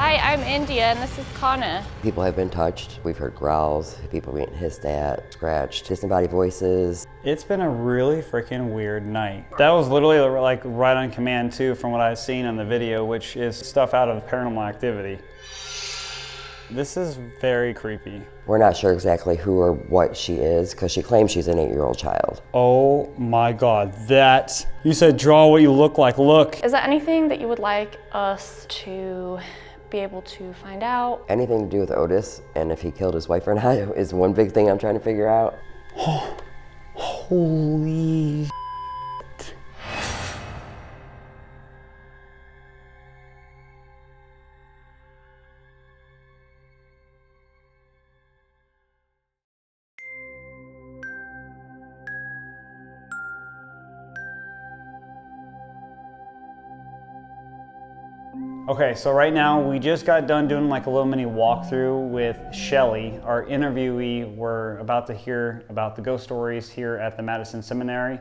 Hi, I'm India, and this is Kana. People have been touched. We've heard growls, people being hissed at, scratched, disembodied voices. It's been a really freaking weird night. That was literally like right on command too from what I've seen on the video, which is stuff out of Paranormal Activity. This is very creepy. We're not sure exactly who or what she is because she claims she's an 8-year-old child. Oh my God, that, you said draw what you look like, look. Is there anything that you would like us to be able to find out? Anything to do with Otis and if he killed his wife or not is one big thing I'm trying to figure out. Holy Okay, so right now we just got done doing like a little mini walkthrough with Shelly, our interviewee. We're about to hear about the ghost stories here at the Madison Seminary.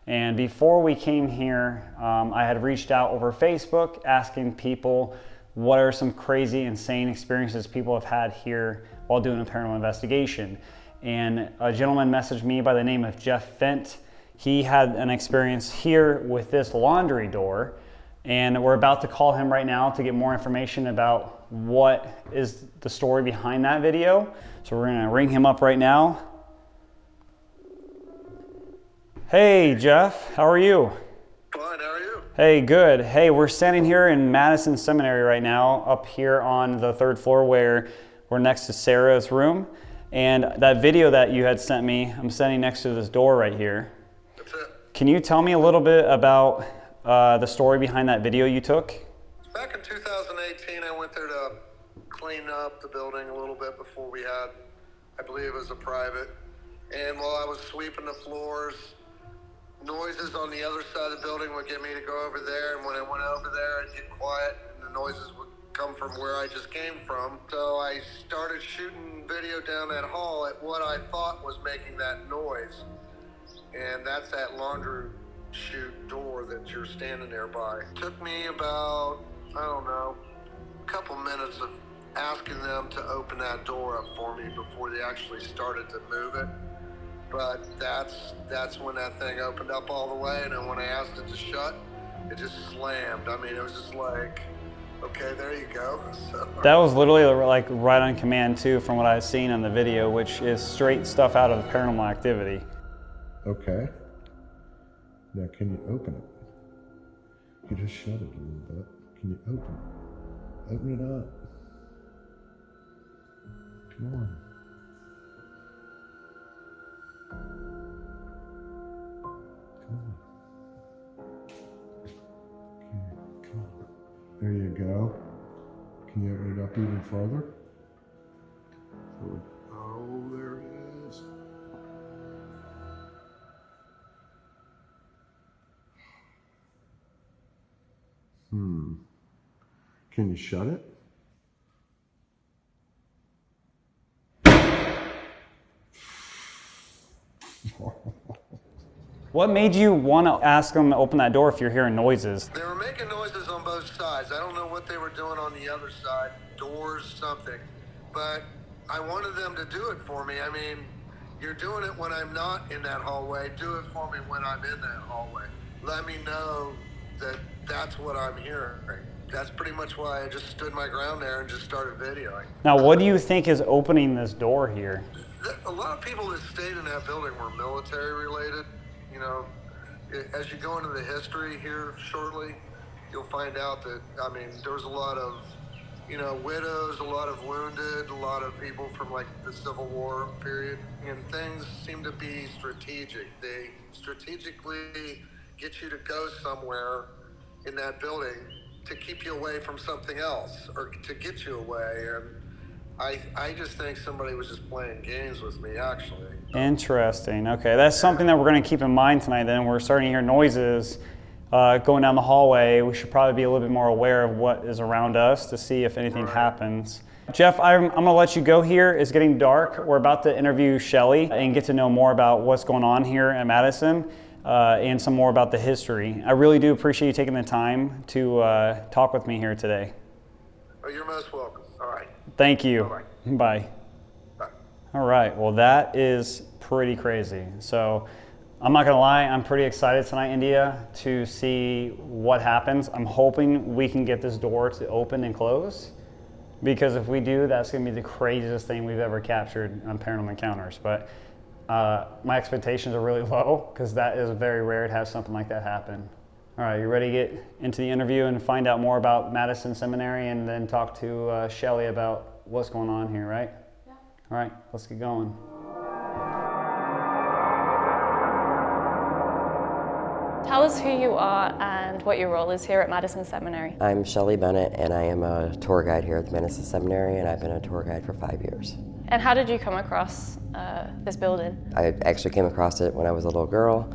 And before we came here, I had reached out over Facebook asking people what are some crazy, insane experiences people have had here while doing a paranormal investigation. And a gentleman messaged me by the name of Jeff Fent. He had an experience here with this laundry door. And we're about to call him right now to get more information about what is the story behind that video. So we're gonna ring him up right now. Hey, Jeff, how are you? Fine, how are you? Hey, good. Hey, we're standing here in Madison Seminary right now, up here on the 3rd floor where we're next to Sarah's room. And that video that you had sent me, I'm standing next to this door right here. That's it. Can you tell me a little bit about the story behind that video you took? Back in 2018, I went there to clean up the building a little bit before we had, I believe it was a private. And while I was sweeping the floors, noises on the other side of the building would get me to go over there. And when I went over there, I'd get quiet and the noises would come from where I just came from. So I started shooting video down that hall at what I thought was making that noise. And that's that laundry chute door that you're standing there by. It took me about, I don't know, a couple minutes of asking them to open that door up for me before they actually started to move it. But that's when that thing opened up all the way, and then when I asked it to shut, it just slammed. I mean, it was just like, okay, there you go. So. That was literally like right on command too from what I've seen on the video, which is straight stuff out of Paranormal Activity. Okay. Now, can you open it? You just shut it a little bit. Can you open it? Open it up. Come on. Come on. Okay, come on. There you go. Can you open it up even further? Oh, there it is. Can you shut it? What made you want to ask them to open that door if you're hearing noises? They were making noises on both sides. I don't know what they were doing on the other side, doors, something. But I wanted them to do it for me. I mean, you're doing it when I'm not in that hallway. Do it for me when I'm in that hallway. Let me know that that's what I'm hearing. That's pretty much why I just stood my ground there and just started videoing. Now, what do you think is opening this door here? A lot of people that stayed in that building were military related. You know, as you go into the history here shortly, you'll find out that, I mean, there was a lot of, you know, widows, a lot of wounded, a lot of people from like the Civil War period. And things seem to be strategic. They strategically get you to go somewhere in that building to keep you away from something else or to get you away. And I just think somebody was just playing games with me, actually. Interesting. Okay, that's something that we're going to keep in mind tonight. Then we're starting to hear noises going down the hallway. We should probably be a little bit more aware of what is around us to see if anything happens. Jeff, I'm going to let you go here. It's getting dark. We're about to interview Shelly and get to know more about what's going on here at Madison and some more about the history. I really do appreciate you taking the time to talk with me here today. Oh, you're most welcome. All right. Thank you. Bye-bye. Bye. Bye. All right, well that is pretty crazy. So I'm not gonna lie, I'm pretty excited tonight, India, to see what happens. I'm hoping we can get this door to open and close, because if we do, that's gonna be the craziest thing we've ever captured on Paranormal Encounters. But my expectations are really low, because that is very rare to have something like that happen. All right, you ready to get into the interview and find out more about Madison Seminary and then talk to Shelly about what's going on here, right? Yeah. All right, let's get going. Tell us who you are and what your role is here at Madison Seminary. I'm Shelly Bennett, and I am a tour guide here at the Madison Seminary, and I've been a tour guide for 5 years. And how did you come across this building? I actually came across it when I was a little girl.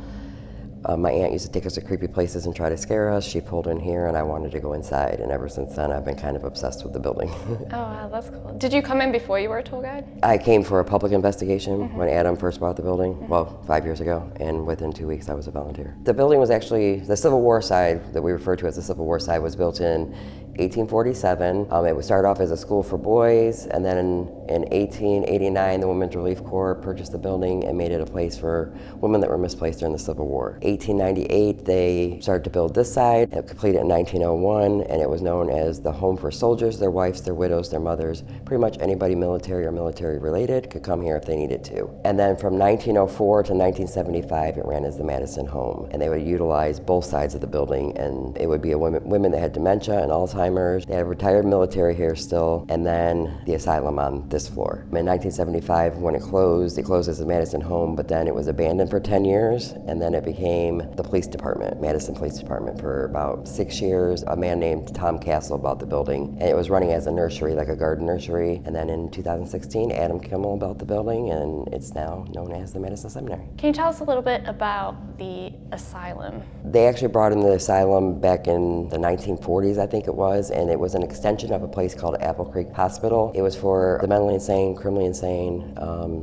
My aunt used to take us to creepy places and try to scare us. She pulled in here and I wanted to go inside, and ever since then I've been kind of obsessed with the building. Oh wow, that's cool. Did you come in before you were a tour guide? I came for a public investigation when Adam first bought the building, well, 5 years ago, and within 2 weeks I was a volunteer. The building was actually, the Civil War side that we refer to as the Civil War side was built in 1847. It started off as a school for boys, and then in 1889 the Women's Relief Corps purchased the building and made it a place for women that were misplaced during the Civil War. 1898 they started to build this side. It completed in 1901, and it was known as the home for soldiers, their wives, their widows, their mothers. Pretty much anybody military or military related could come here if they needed to. And then from 1904 to 1975 it ran as the Madison Home, and they would utilize both sides of the building, and it would be women that had dementia and Alzheimer's. They had retired military here still, and then the Asylum on this floor. In 1975 when it closed as the Madison Home, but then it was abandoned for 10 years, and then it became the police department, Madison Police Department, for about 6 years. A man named Tom Castle bought the building, and it was running as a nursery, like a garden nursery. And then in 2016, Adam Kimmel bought the building, and it's now known as the Madison Seminary. Can you tell us a little bit about the Asylum? They actually brought in the Asylum back in the 1940s, I think it was, and it was an extension of a place called Apple Creek Hospital. It was for the mentally insane, criminally insane,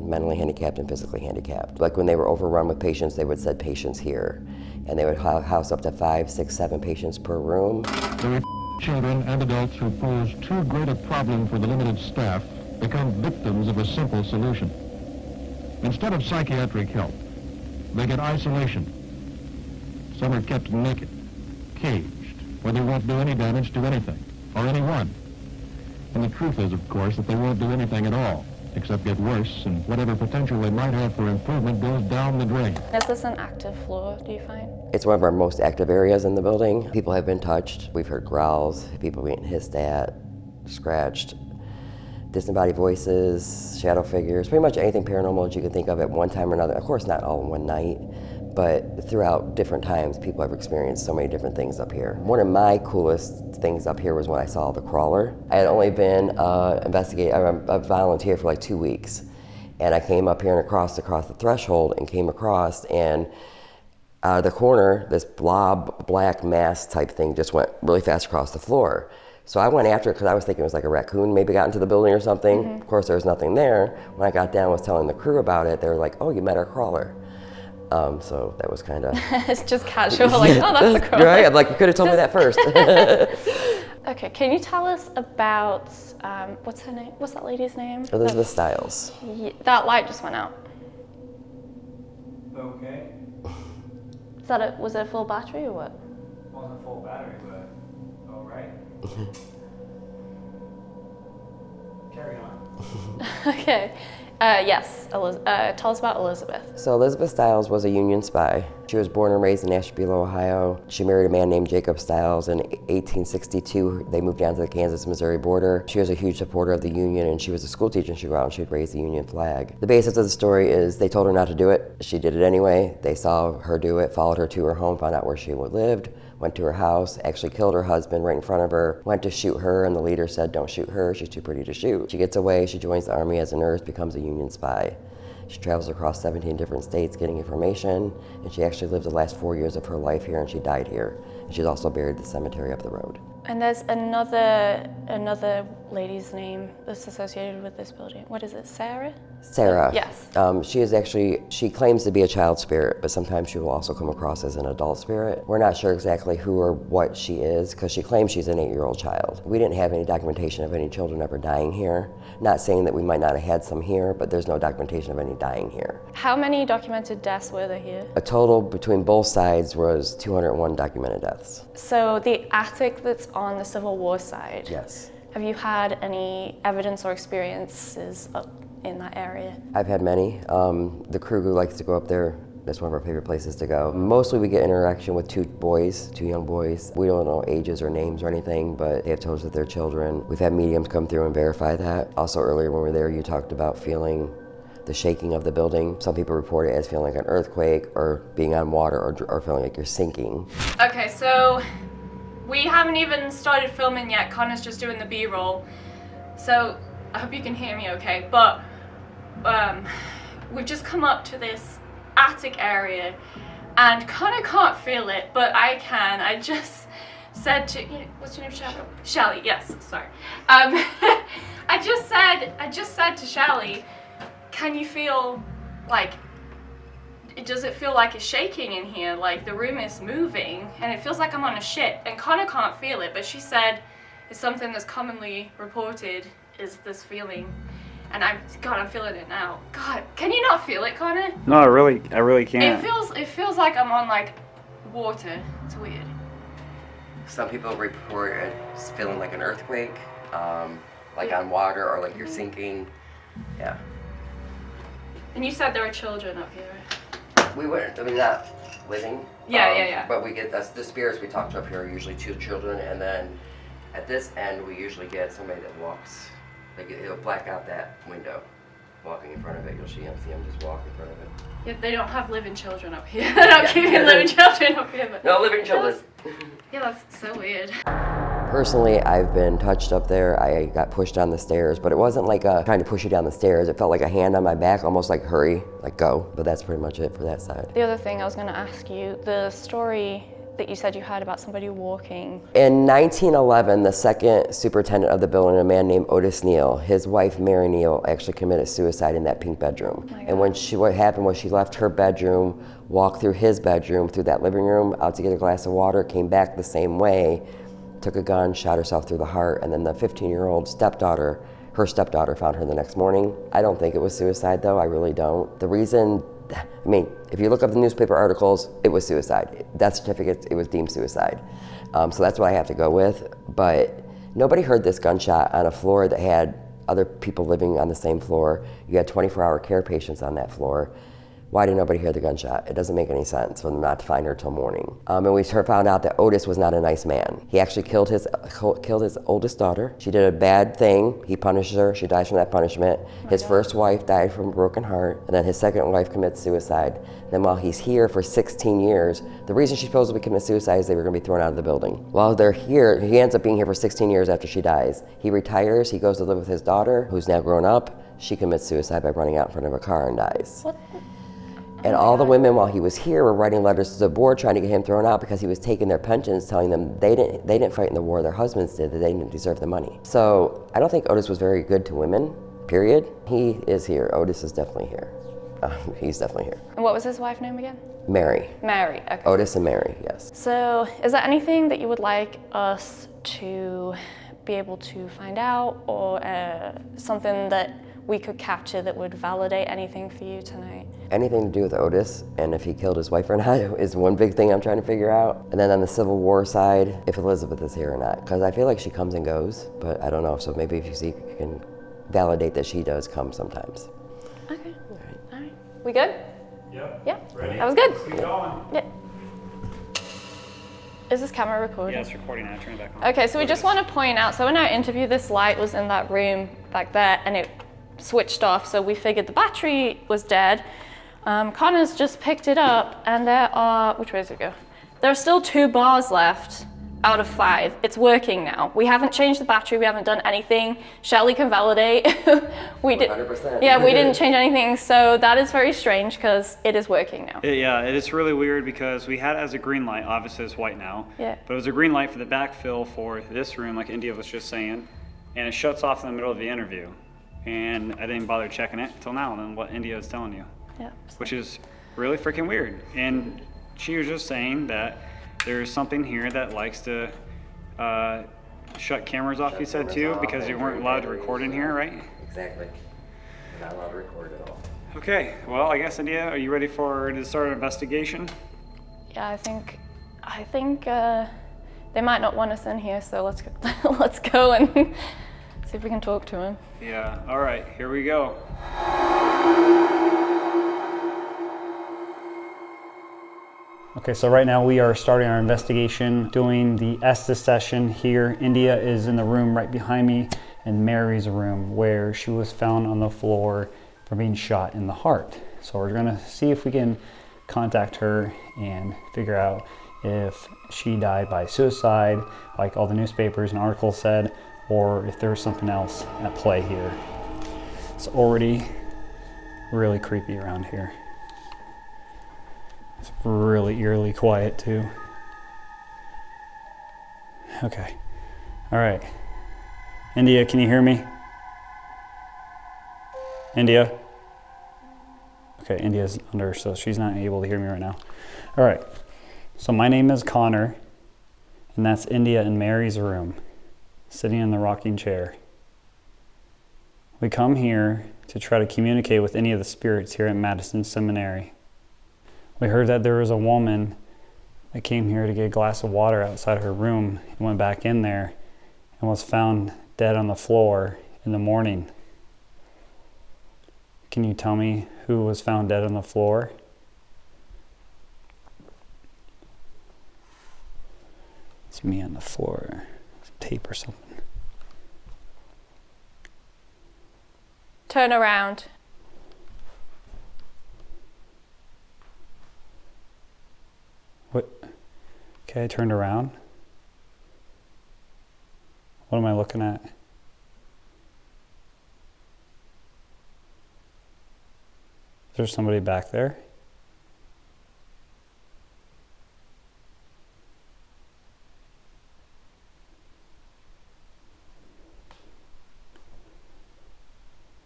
mentally handicapped, and physically handicapped. Like when they were overrun with patients, they would send patients here, and they would house up to 5, 6, 7 patients per room. There are children and adults who pose too great a problem for the limited staff become victims of a simple solution. Instead of psychiatric help, they get isolation. Some are kept naked, caged, where they won't do any damage to anything or anyone. And the truth is, of course, that they won't do anything at all, except get worse, and whatever potential they might have for improvement goes down the drain. Is this an active floor, do you find? It's one of our most active areas in the building. People have been touched. We've heard growls, people getting hissed at, scratched, disembodied voices, shadow figures, pretty much anything paranormal that you can think of at one time or another. Of course, not all in one night, but throughout different times, people have experienced so many different things up here. One of my coolest things up here was when I saw the crawler. I had only been a volunteer for like 2 weeks, and I came up here and across the threshold and came across, and out of the corner, this blob, black mass type thing just went really fast across the floor. So I went after it because I was thinking it was like a raccoon maybe got into the building or something. Of course, there was nothing there. When I got down and was telling the crew about it, they were like, "Oh, you met our crawler." So that was kind of... It's just casual, like, oh, that's the crawler. Right? I'm like, you could have told me that first. Okay, can you tell us about, what's her name? What's that lady's name? Elizabeth Stiles. That light just went out. Okay. Was it a full battery or what? Wasn't full battery, but all right. Carry on. Okay. Yes, tell us about Elizabeth. So Elizabeth Stiles was a Union spy. She was born and raised in Ashtabula, Ohio. She married a man named Jacob Stiles in 1862. They moved down to the Kansas-Missouri border. She was a huge supporter of the Union, and she was a school teacher, and she'd go out and she'd raise the Union flag. The basis of the story is they told her not to do it. She did it anyway. They saw her do it, followed her to her home, found out where she lived, went to her house, actually killed her husband right in front of her, went to shoot her, and the leader said, "Don't shoot her, she's too pretty to shoot." She gets away, she joins the Army as a nurse, becomes a Union spy. She travels across 17 different states getting information, and she actually lived the last 4 years of her life here, and she died here. And she's also buried at the cemetery up the road. And there's another lady's name that's associated with this building? What is it, Sarah? Sarah. Yes. She claims to be a child spirit, but sometimes she will also come across as an adult spirit. We're not sure exactly who or what she is, because she claims she's an 8-year-old child. We didn't have any documentation of any children ever dying here. Not saying that we might not have had some here, but there's no documentation of any dying here. How many documented deaths were there here? A total between both sides was 201 documented deaths. So the attic that's on the Civil War side. Yes. Have you had any evidence or experiences up in that area? I've had many. The crew who likes to go up there, that's one of our favorite places to go. Mostly we get interaction with two young boys. We don't know ages or names or anything, but they have told us that they're children. We've had mediums come through and verify that. Also earlier when we were there, you talked about feeling the shaking of the building. Some people report it as feeling like an earthquake or being on water or feeling like you're sinking. Okay, so we haven't even started filming yet. Connor's just doing the B-roll. So I hope you can hear me okay, but we've just come up to this attic area and Connor can't feel it, but I can. I just said to, what's your name, Shelly? Shelly, yes, sorry. I just said to Shelly, can you feel like, does it feel like it's shaking in here? Like the room is moving and it feels like I'm on a ship, and Connor can't feel it, but she said it's something that's commonly reported is this feeling. And I'm feeling it now. God, can you not feel it, Connor? No, I really can't. It feels like I'm on like water. It's weird. Some people report it feeling like an earthquake, like on water or like you're sinking. Yeah. And you said there are children up here. We wouldn't, I mean, not living. Yeah. But we get, the spirits we talk to up here are usually 2 children, and then at this end we usually get somebody that walks, like it'll black out that window, walking in front of it. You'll see them just walk in front of it. Yeah, they don't have living children up here. They don't keep living children up here. But No living children. that's so weird. Personally, I've been touched up there. I got pushed down the stairs, but it wasn't like trying to push you down the stairs. It felt like a hand on my back, almost like hurry, like go. But that's pretty much it for that side. The other thing I was going to ask you, the story that you said you had about somebody walking. In 1911, the second superintendent of the building, a man named Otis Neal, his wife Mary Neal actually committed suicide in that pink bedroom. Oh my God. And what happened was she left her bedroom, walked through his bedroom, through that living room, out to get a glass of water, came back the same way, took a gun, shot herself through the heart, and then the 15-year-old stepdaughter, her stepdaughter found her the next morning. I don't think it was suicide though, I really don't. The reason, I mean, if you look up the newspaper articles, it was suicide. Death certificate, it was deemed suicide. So that's what I have to go with. But nobody heard this gunshot on a floor that had other people living on the same floor. You had 24-hour care patients on that floor. Why did nobody hear the gunshot? It doesn't make any sense for them not to find her till morning. And we found out that Otis was not a nice man. He actually killed his oldest daughter. She did a bad thing. He punished her. She dies from that punishment. His first wife died from a broken heart, and then his second wife commits suicide. Then while he's here for 16 years, the reason she supposedly committed suicide is they were gonna be thrown out of the building. While they're here, he ends up being here for 16 years after she dies. He retires, he goes to live with his daughter, who's now grown up. She commits suicide by running out in front of a car and dies. What? And all the women while he was here were writing letters to the board trying to get him thrown out because he was taking their pensions, telling them they didn't fight in the war, their husbands did, that they didn't deserve the money. So I don't think Otis was very good to women, period. He is here. Otis is definitely here. He's definitely here. And what was his wife's name again? Mary. Mary, okay. Otis and Mary, yes. So is there anything that you would like us to be able to find out, or something that we could capture that would validate anything for you tonight? Anything to do with Otis and if he killed his wife or not is one big thing I'm trying to figure out. And then on the Civil War side, if Elizabeth is here or not, because I feel like she comes and goes, but I don't know. So maybe if you can validate that she does come sometimes. Okay. All right. We good? Yep. Yeah. Ready? That was good. Let's keep going. Yeah. Is this camera recording? Yeah, it's recording now. Turn it back on. Okay, so we just want to point out, so in our interview, this light was in that room back there, and it switched off, so we figured the battery was dead. Connor's just picked it up, and there are, which way does it go? There are still 2 bars left out of 5. It's working now. We haven't changed the battery, we haven't done anything. Shelly can validate. We did. 100%. Yeah, we didn't change anything, so that is very strange because it is working now. Yeah, it is really weird because we had it as a green light. Obviously, it's white now. Yeah. But it was a green light for the backfill for this room, like India was just saying. and it shuts off in the middle of the interview. And I didn't bother checking it until now, and then what India is telling you. Yeah. Which is really freaking weird. And she was just saying that there's something here that likes to shut cameras off, you said too, because you weren't allowed to record in here, right? Exactly. We're not allowed to record at all. Okay, well, I guess, India, are you ready to start an investigation? Yeah, I think they might not want us in here, so let's go, let's go and see if we can talk to him. Yeah, all right, here we go. Okay, so right now we are starting our investigation, doing the Estes session here. India is in the room right behind me, in Mary's room, where she was found on the floor for being shot in the heart. So we're gonna see if we can contact her and figure out if she died by suicide, like all the newspapers and articles said, or if there's something else at play here. It's already really creepy around here. It's really eerily quiet too. Okay, all right. India, can you hear me? India? Okay, India's under, so she's not able to hear me right now. All right, so my name is Connor, and that's India in Mary's room, sitting in the rocking chair. We come here to try to communicate with any of the spirits here at Madison Seminary. We heard that there was a woman that came here to get a glass of water outside her room and went back in there and was found dead on the floor in the morning. Can you tell me who was found dead on the floor? It's me on the floor. Some tape or something. Turn around. What? Okay, I turned around. What am I looking at? Is there somebody back there?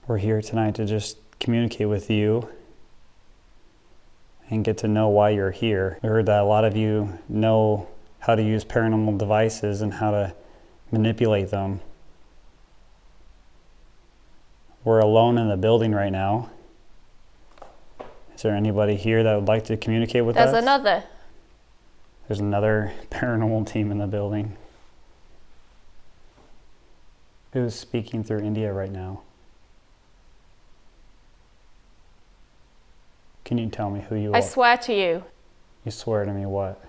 We're here tonight to just communicate with you and get to know why you're here. We heard that a lot of you know how to use paranormal devices and how to manipulate them. We're alone in the building right now. Is there anybody here that would like to communicate with us? There's another. There's another paranormal team in the building. Who's speaking through India right now? Can you tell me who you are? I swear to you. You swear to me what?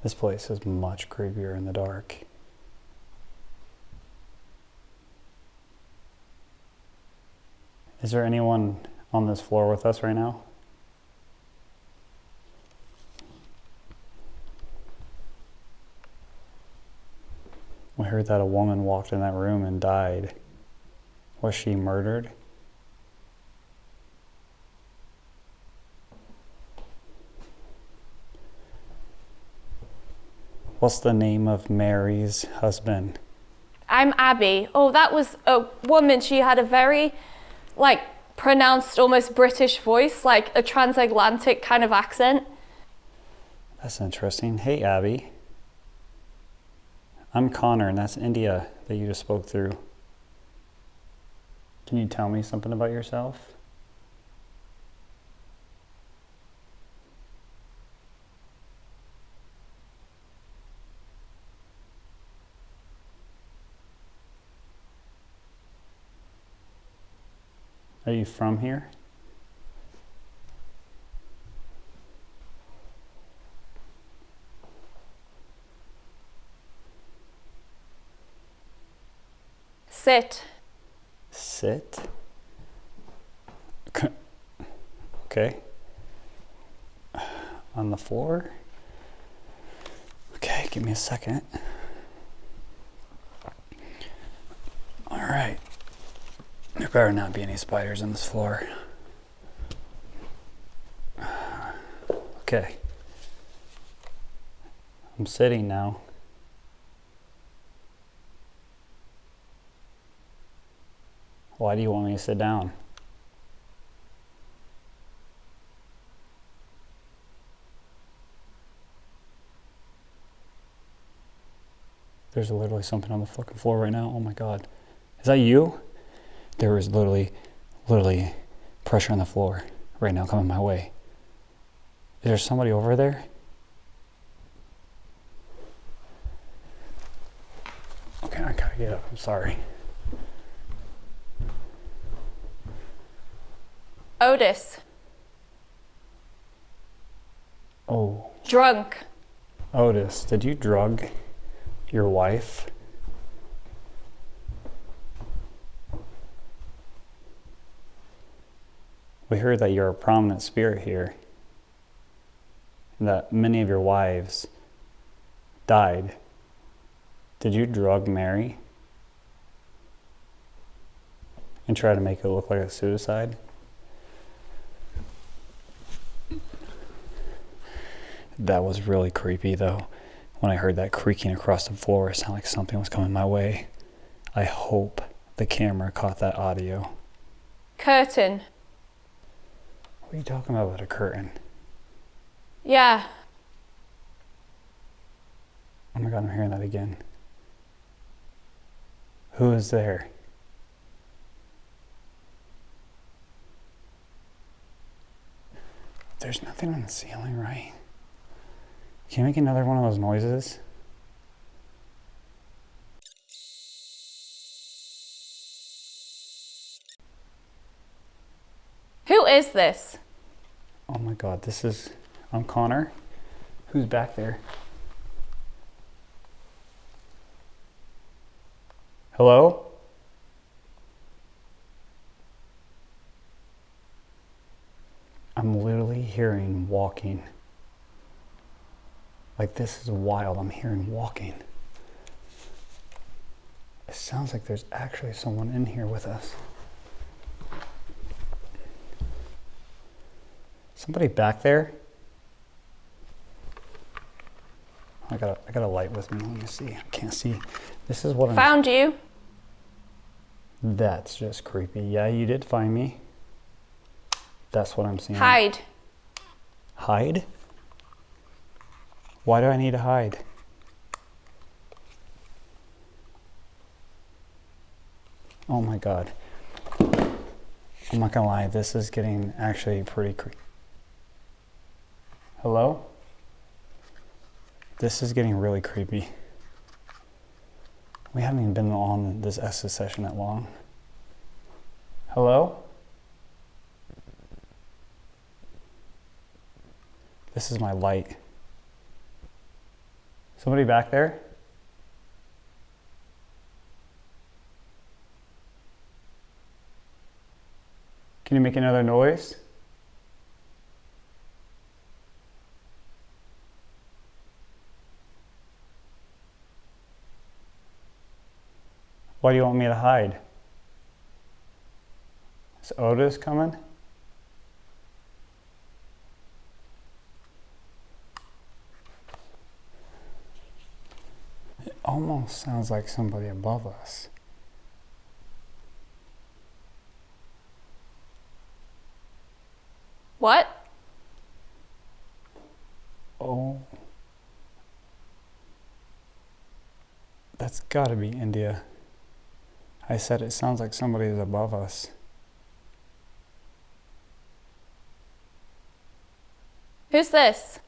This place is much creepier in the dark. Is there anyone on this floor with us right now? We heard that a woman walked in that room and died. Was she murdered? What's the name of Mary's husband? I'm Abby. Oh, that was a woman. She had a very, pronounced, almost British voice, like a transatlantic kind of accent. That's interesting. Hey, Abby. I'm Connor, and that's India that you just spoke through. Can you tell me something about yourself? Are you from here? Sit. Sit? Okay. On the floor? Okay, give me a second. All right. There better not be any spiders on this floor. Okay. I'm sitting now. Why do you want me to sit down? There's literally something on the fucking floor right now. Oh my God. Is that you? There is literally pressure on the floor right now coming my way. Is there somebody over there? Okay, I gotta get up. I'm sorry. Otis. Oh. Drunk. Otis, did you drug your wife? We heard that you're a prominent spirit here, and that many of your wives died. Did you drug Mary and try to make it look like a suicide? That was really creepy though. When I heard that creaking across the floor, it sounded like something was coming my way. I hope the camera caught that audio. Curtain. What are you talking about with a curtain? Yeah. Oh my God, I'm hearing that again. Who is there? There's nothing on the ceiling, right? Can you make another one of those noises? Who is this? Oh my God, I'm Connor. Who's back there? Hello? I'm literally hearing walking. Like, this is wild. I'm hearing walking. It sounds like there's actually someone in here with us. Somebody back there? I got a light with me. Let me see. I can't see. This is what Found you. That's just creepy. Yeah, you did find me. That's what I'm seeing. Hide. Hide? Why do I need to hide? Oh my God. I'm not gonna lie, this is getting actually pretty creepy. Hello? This is getting really creepy. We haven't even been on this Estes session that long. Hello? This is my light. Somebody back there? Can you make another noise? Why do you want me to hide? Is Otis coming? It almost sounds like somebody above us. What? Oh. That's gotta be India. I said it sounds like somebody is above us. Who's this?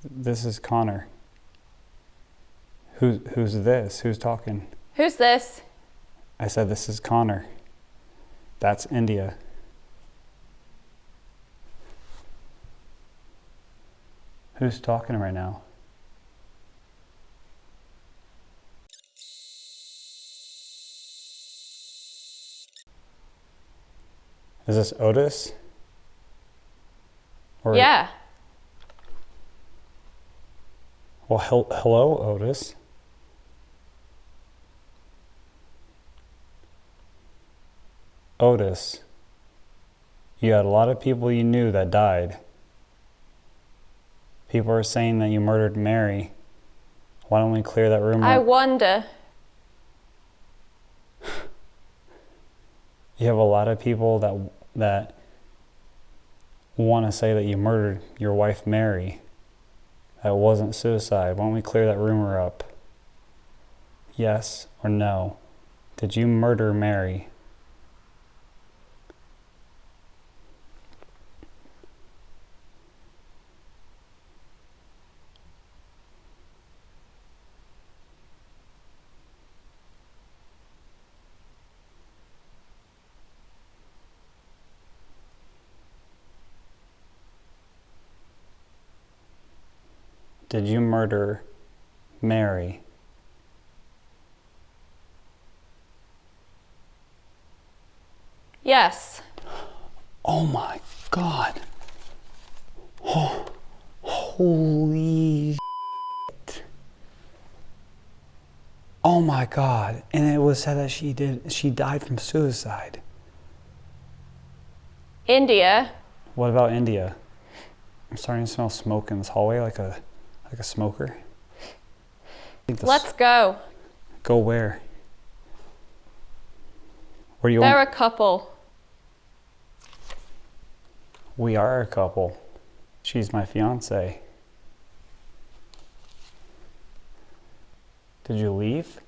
This is Connor. Who's this? Who's talking? Who's this? I said this is Connor. That's India. Who's talking right now? Is this Otis? Or, Yeah. Well, hello, Otis. Otis, you had a lot of people you knew that died. People are saying that you murdered Mary. Why don't we clear that rumor? I wonder. You have a lot of people that want to say that you murdered your wife Mary. That wasn't suicide. Why don't we clear that rumor up? Yes or no? Did you murder Mary? Did you murder Mary? Yes. Oh my God. Oh, holy shit. Oh my God. And it was said that she died from suicide. India. What about India? I'm starting to smell smoke in this hallway like a smoker. Let's go. Go where? Where you They're want? a couple. We are a couple. She's my fiance. Did you leave?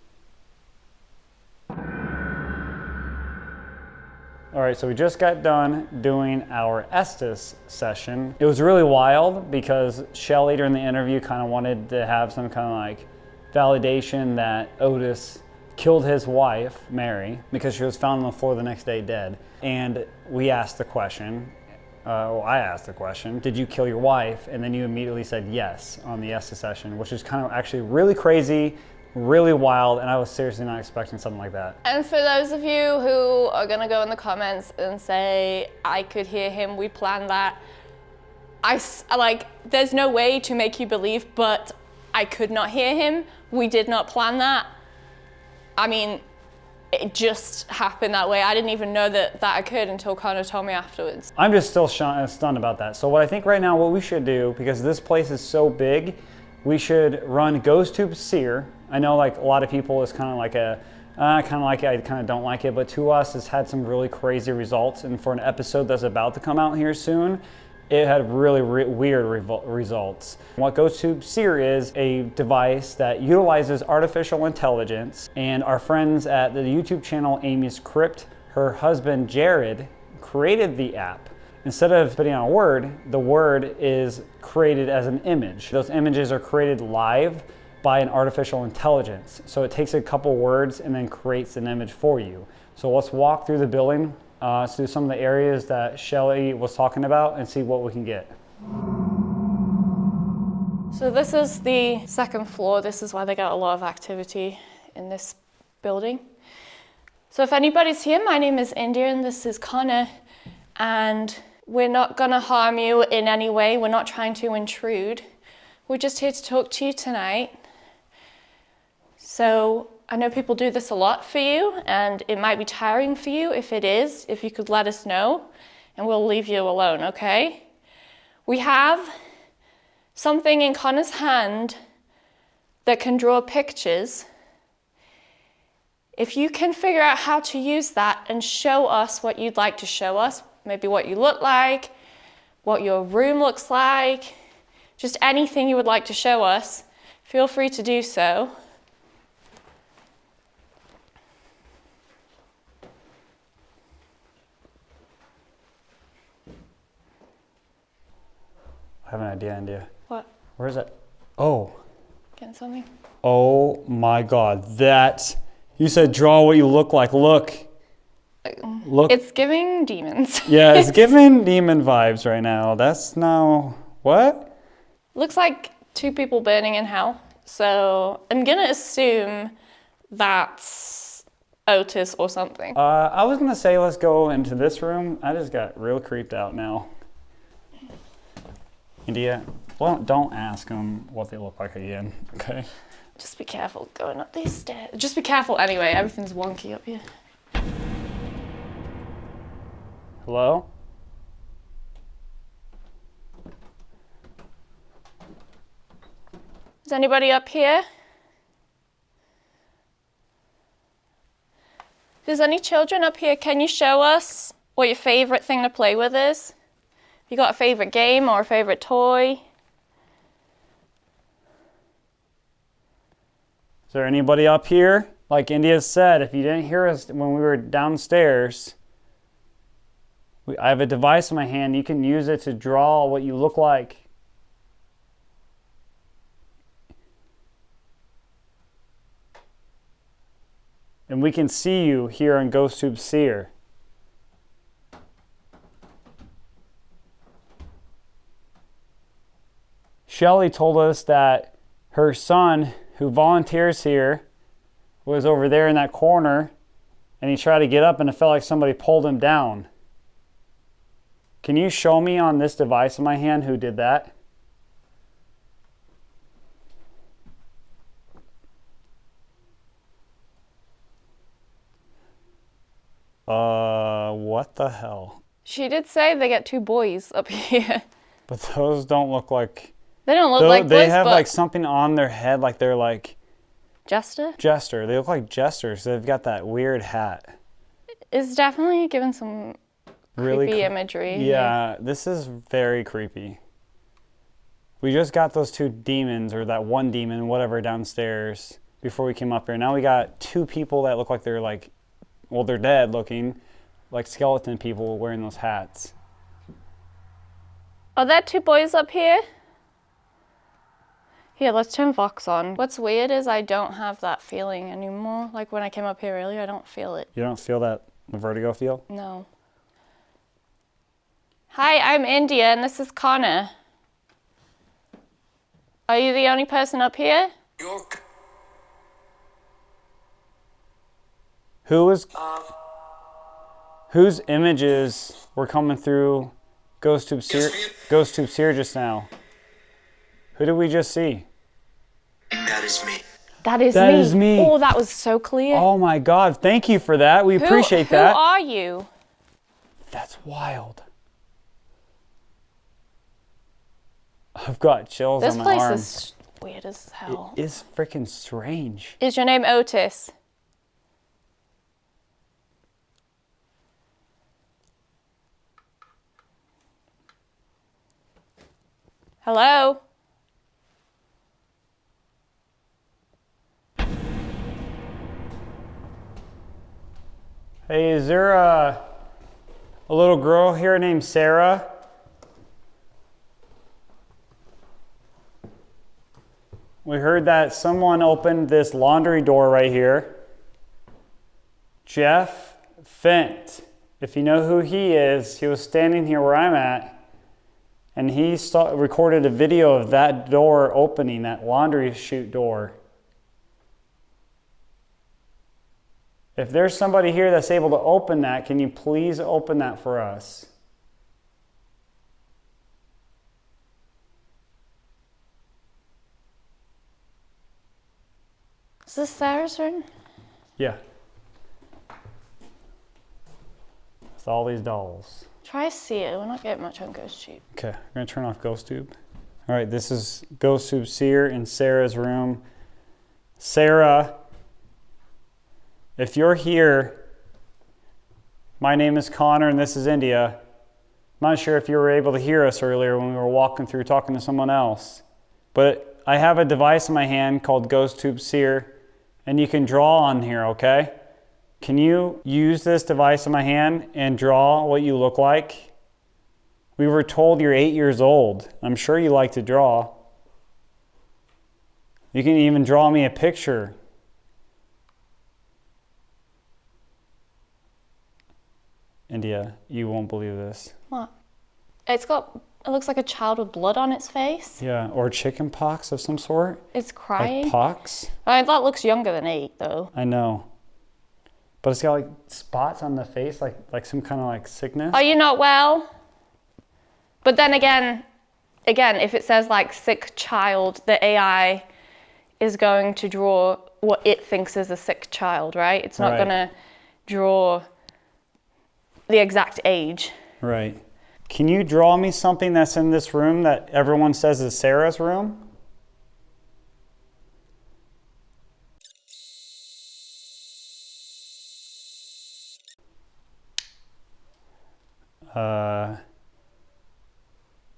All right, so we just got done doing our Estes session. It was really wild because Shelly during the interview kind of wanted to have some kind of like validation that Otis killed his wife, Mary, because she was found on the floor the next day dead. And we asked the question, I asked the question, did you kill your wife? And then you immediately said yes on the Estes session, which is kind of actually really crazy, really wild, and I was seriously not expecting something like that. And for those of you who are gonna go in the comments and say, I could hear him, we planned that. There's no way to make you believe, but I could not hear him. We did not plan that. I mean, it just happened that way. I didn't even know that occurred until Connor told me afterwards. I'm just still stunned about that. So what I think right now, what we should do, because this place is so big, we should run GhostTube Seer. I know like a lot of people is kind of like I kind of like it, I kind of don't like it, but to us it's had some really crazy results, and for an episode that's about to come out here soon, it had really weird results. What GhostTube Seer is a device that utilizes artificial intelligence, and our friends at the YouTube channel Amy's Crypt, her husband Jared, created the app. Instead of putting out a word, the word is created as an image. Those images are created live by an artificial intelligence. So it takes a couple words and then creates an image for you. So let's walk through the building, through some of the areas that Shelly was talking about and see what we can get. So this is the second floor. This is why they got a lot of activity in this building. So if anybody's here, my name is India and this is Connor, and we're not gonna harm you in any way. We're not trying to intrude. We're just here to talk to you tonight. So I know people do this a lot for you, and it might be tiring for you. If it is, if you could let us know, and we'll leave you alone, okay? We have something in Connor's hand that can draw pictures. If you can figure out how to use that and show us what you'd like to show us, maybe what you look like, what your room looks like, just anything you would like to show us, feel free to do so. I have an idea, India. What? Where is it? Oh. Getting something? Oh my God, you said draw what you look like. Look. It's giving demons. Yeah, it's giving demon vibes right now. That's now, what? Looks like two people burning in hell. So I'm gonna assume that's Otis or something. I was gonna say let's go into this room. I just got real creeped out now. India, well, don't ask them what they look like again, okay? Just be careful going up these stairs. Just be careful anyway, everything's wonky up here. Hello? Is anybody up here? If there's any children up here, can you show us what your favorite thing to play with is? You got a favorite game or a favorite toy? Is there anybody up here? Like India said, if you didn't hear us when we were downstairs, I have a device in my hand. You can use it to draw what you look like. And we can see you here on GhostTube Seer. Shelly told us that her son, who volunteers here, was over there in that corner, and he tried to get up and it felt like somebody pulled him down. Can you show me on this device in my hand who did that? What the hell? She did say they get 2 boys up here. But those don't look like... They don't look like boys, they have but like something on their head, like they're like... Jester? Jester. They look like jesters. They've got that weird hat. It's definitely given some creepy imagery. Yeah, this is very creepy. We just got those 2 demons, or that one demon, whatever, downstairs before we came up here. Now we got 2 people that look like they're like, well, they're dead looking, like skeleton people wearing those hats. Are there 2 boys up here? Here, let's turn Vox on. What's weird is I don't have that feeling anymore. Like when I came up here earlier, I don't feel it. You don't feel that vertigo feel? No. Hi, I'm India, and this is Connor. Are you the only person up here? Whose images were coming through GhostTube Seer just now? Who did we just see? That is me. That is That me. is me. Oh, that was so clear. Oh my God, thank you for that. We appreciate that. Who are you? That's wild. I've got chills This on my place arm. is weird as hell. It is freaking strange. Is your name Otis? Hello? Hey, is there a little girl here named Sarah? We heard that someone opened this laundry door right here. Jeff Fent. If you know who he is, he was standing here where I'm at, and he recorded a video of that door opening, that laundry chute door. If there's somebody here that's able to open that, can you please open that for us? Is this Sarah's room? Yeah. With all these dolls. Try Seer. We're not getting much on GhostTube. Okay, we're gonna turn off GhostTube. All right, this is GhostTube Seer in Sarah's room. Sarah, if you're here, my name is Connor and this is India. I'm not sure if you were able to hear us earlier when we were walking through talking to someone else, but I have a device in my hand called GhostTube Seer, and you can draw on here, okay? Can you use this device in my hand and draw what you look like? We were told you're 8 years old. I'm sure you like to draw. You can even draw me a picture. India, you won't believe this. What? It looks like a child with blood on its face. Yeah, or chicken pox of some sort. It's crying. Like pox. I mean, that looks younger than 8, though. I know. But it's got like spots on the face, like some kind of like sickness. Are you not well? But then again, if it says like sick child, the AI is going to draw what it thinks is a sick child, right? It's not Right. going to draw the exact age. Right. Can you draw me something that's in this room that everyone says is Sarah's room?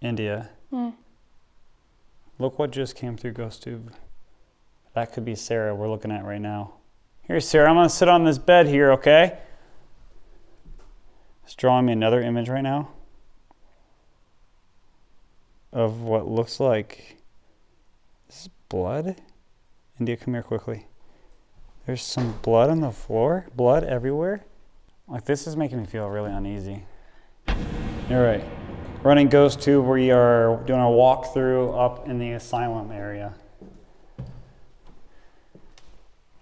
India. Look what just came through GhostTube. That could be Sarah we're looking at right now. Here, Sarah, I'm gonna sit on this bed here, okay? It's drawing me another image right now of what looks like this is blood. India, come here quickly. There's some blood on the floor, blood everywhere. Like, this is making me feel really uneasy. All right, running GhostTube, we are doing a walkthrough up in the Asylum area.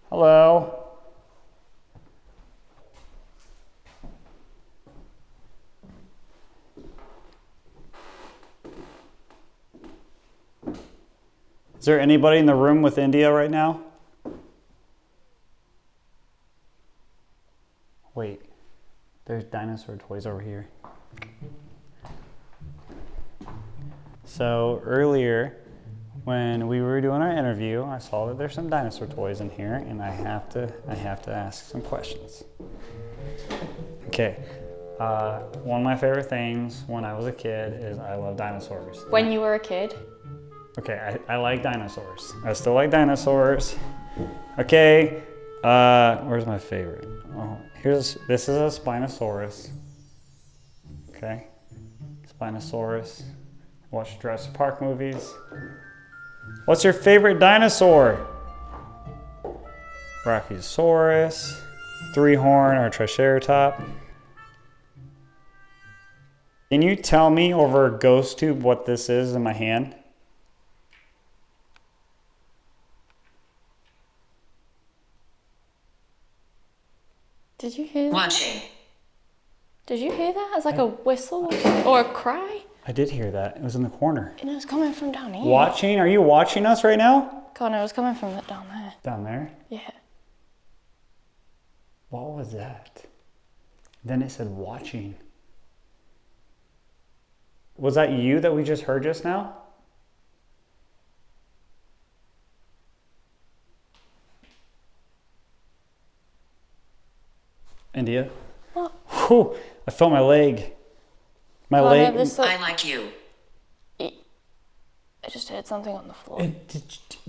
Hello. Is there anybody in the room with India right now? Wait, there's dinosaur toys over here. So earlier, when we were doing our interview, I saw that there's some dinosaur toys in here, and I have to ask some questions. Okay, one of my favorite things when I was a kid is I love dinosaurs. When you were a kid? Okay, I like dinosaurs. I still like dinosaurs. Okay, where's my favorite? Oh, this is a Spinosaurus. Okay, Spinosaurus. Watch Jurassic Park movies. What's your favorite dinosaur? Brachiosaurus, three-horn or Triceratops. Can you tell me over GhostTube what this is in my hand? Did you hear that? Watching. Did you hear that? It's like a whistle or a cry. I did hear that. It was in the corner. And it was coming from down here. Watching? Are you watching us right now? Connor, it was coming from down there. Down there? Yeah. What was that? Then it said watching. Was that you that we just heard just now? India? What? Whew, I felt my leg. My Connor, leg. I like you. I just heard something on the floor.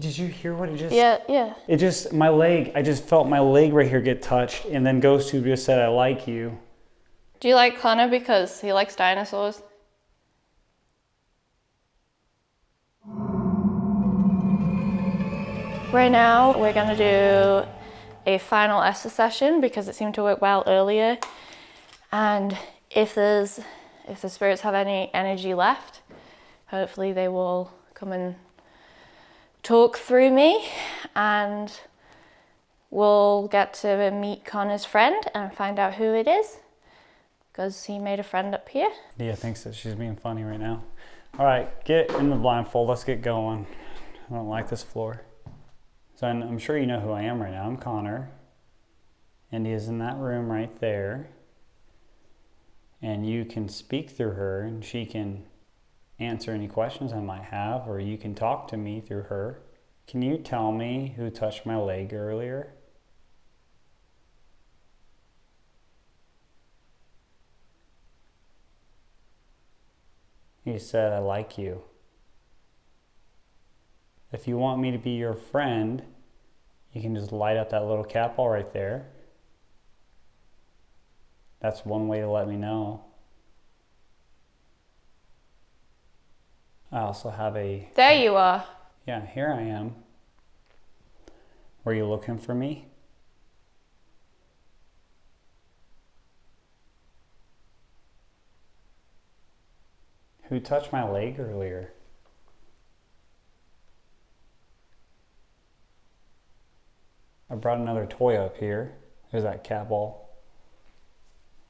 Did you hear what it just? Yeah. It just, my leg, I just felt my leg right here get touched, and then GhostTube just said, I like you. Do you like Connor because he likes dinosaurs? Right now, we're gonna do a final Estes session because it seemed to work well earlier. And if the spirits have any energy left, hopefully they will come and talk through me, and we'll get to meet Connor's friend and find out who it is, because he made a friend up here. Dia thinks that she's being funny right now. All right, get in the blindfold. Let's get going. I don't like this floor. So I'm sure you know who I am right now. I'm Connor. India's in that room right there. And you can speak through her, and she can answer any questions I might have, or you can talk to me through her. Can you tell me who touched my leg earlier? He said, I like you. If you want me to be your friend, you can just light up that little cap ball right there. That's one way to let me know. I also have a... There you are. Yeah, here I am. Were you looking for me? Who touched my leg earlier? I brought another toy up here. There's that cat ball.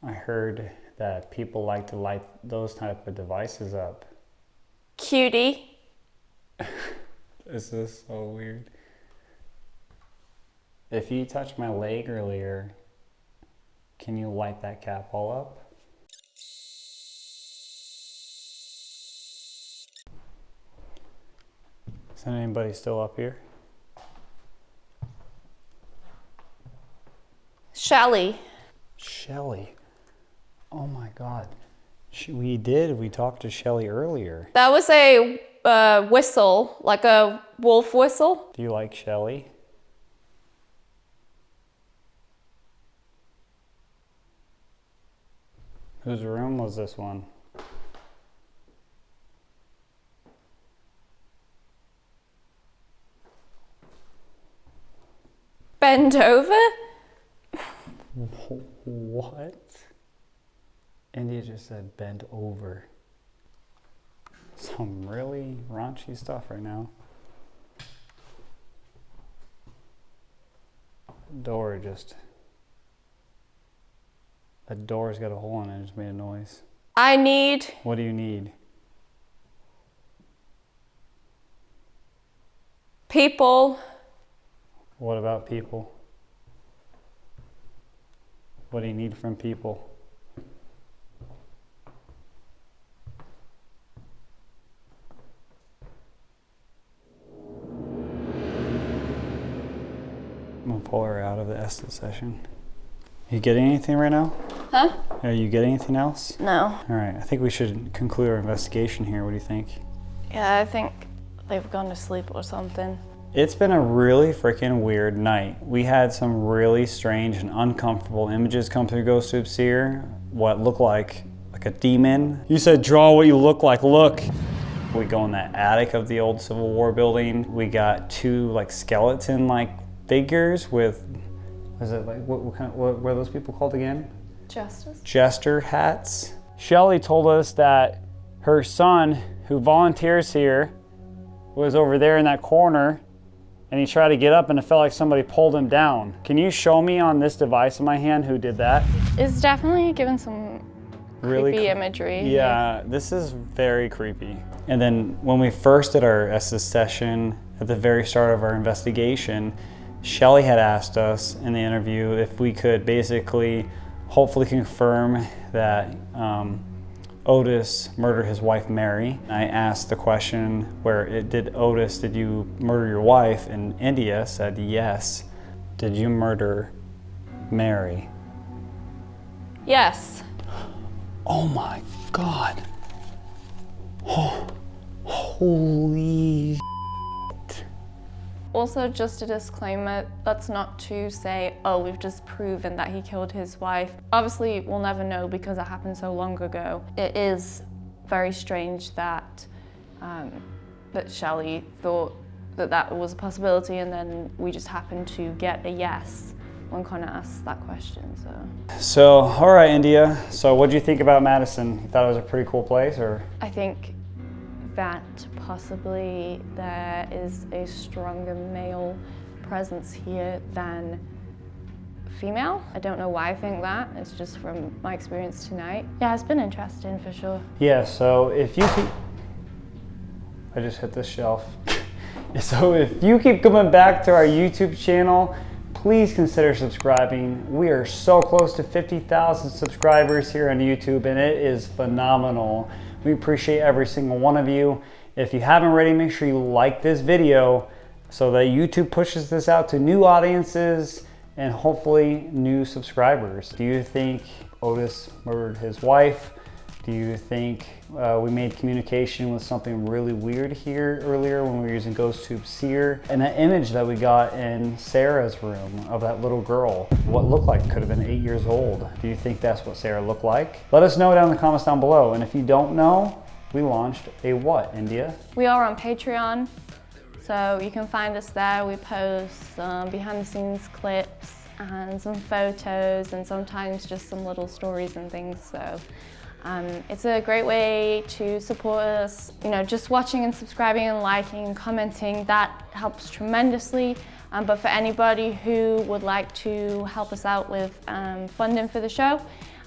I heard that people like to light those type of devices up. Cutie. This is so weird. If you touched my leg earlier, can you light that cat ball up? Is anybody still up here? Shelly. Shelly. Oh my God. We talked to Shelly earlier. That was a whistle, like a wolf whistle. Do you like Shelly? Whose room was this one? Bend over? What? India just said bend over. Some really raunchy stuff right now. That door's got a hole in it, just made a noise. I need What do you need? people. What about people? What do you need from people? I'm gonna pull her out of the Estes session. You getting anything right now? Huh? Are you getting anything else? No. All right, I think we should conclude our investigation here. What do you think? Yeah, I think they've gone to sleep or something. It's been a really freaking weird night. We had some really strange and uncomfortable images come through GhostTube Seer. What looked like a demon. You said draw what you look like, look. We go in that attic of the old Civil War building. We got two like skeleton like figures with, what were those people called again? Justice? Jester hats. Shelly told us that her son, who volunteers here, was over there in that corner, and he tried to get up and it felt like somebody pulled him down. Can you show me on this device in my hand who did that? It's definitely given some creepy imagery. Yeah, this is very creepy. And then when we first did our Estes session, at the very start of our investigation, Shelly had asked us in the interview if we could basically hopefully confirm that Otis murdered his wife Mary. I asked the question where did you murder your wife? And India said yes. Did you murder Mary? Yes. Oh my God. Oh, holy shit. Also, just a disclaimer, that's not to say, oh, we've just proven that he killed his wife. Obviously, we'll never know because it happened so long ago. It is very strange that that Shelly thought that was a possibility, and then we just happened to get a yes when Connor asked that question. So, all right, India. So, what do you think about Madison? You thought it was a pretty cool place, or? I think that possibly there is a stronger male presence here than female. I don't know why I think that. It's just from my experience tonight. Yeah, it's been interesting for sure. Yeah, so if you keep... I just hit this shelf. So if you keep coming back to our YouTube channel, please consider subscribing. We are so close to 50,000 subscribers here on YouTube, and it is phenomenal. We appreciate every single one of you. If you haven't already, make sure you like this video so that YouTube pushes this out to new audiences and hopefully new subscribers. Do you think Otis murdered his wife? Do you think we made communication with something really weird here earlier when we were using GhostTube Seer? And that image that we got in Sarah's room of that little girl, what looked like could have been 8 years old. Do you think that's what Sarah looked like? Let us know down in the comments down below. And if you don't know, we launched a what, India? We are on Patreon, so you can find us there. We post some behind the scenes clips and some photos and sometimes just some little stories and things. So it's a great way to support us. You know, just watching and subscribing and liking and commenting, that helps tremendously. But for anybody who would like to help us out with funding for the show,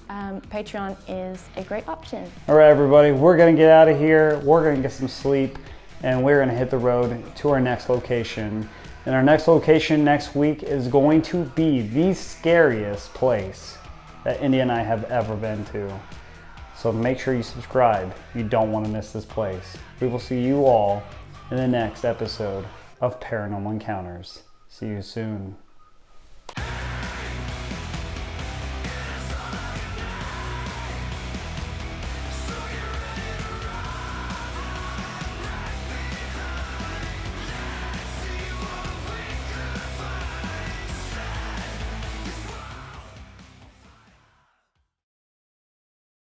Patreon is a great option. All right, everybody, we're gonna get out of here. We're gonna get some sleep, and we're gonna hit the road to our next location. And our next location next week is going to be the scariest place that India and I have ever been to. So make sure you subscribe. You don't want to miss this place. We will see you all in the next episode of Paranormal Encounters. See you soon.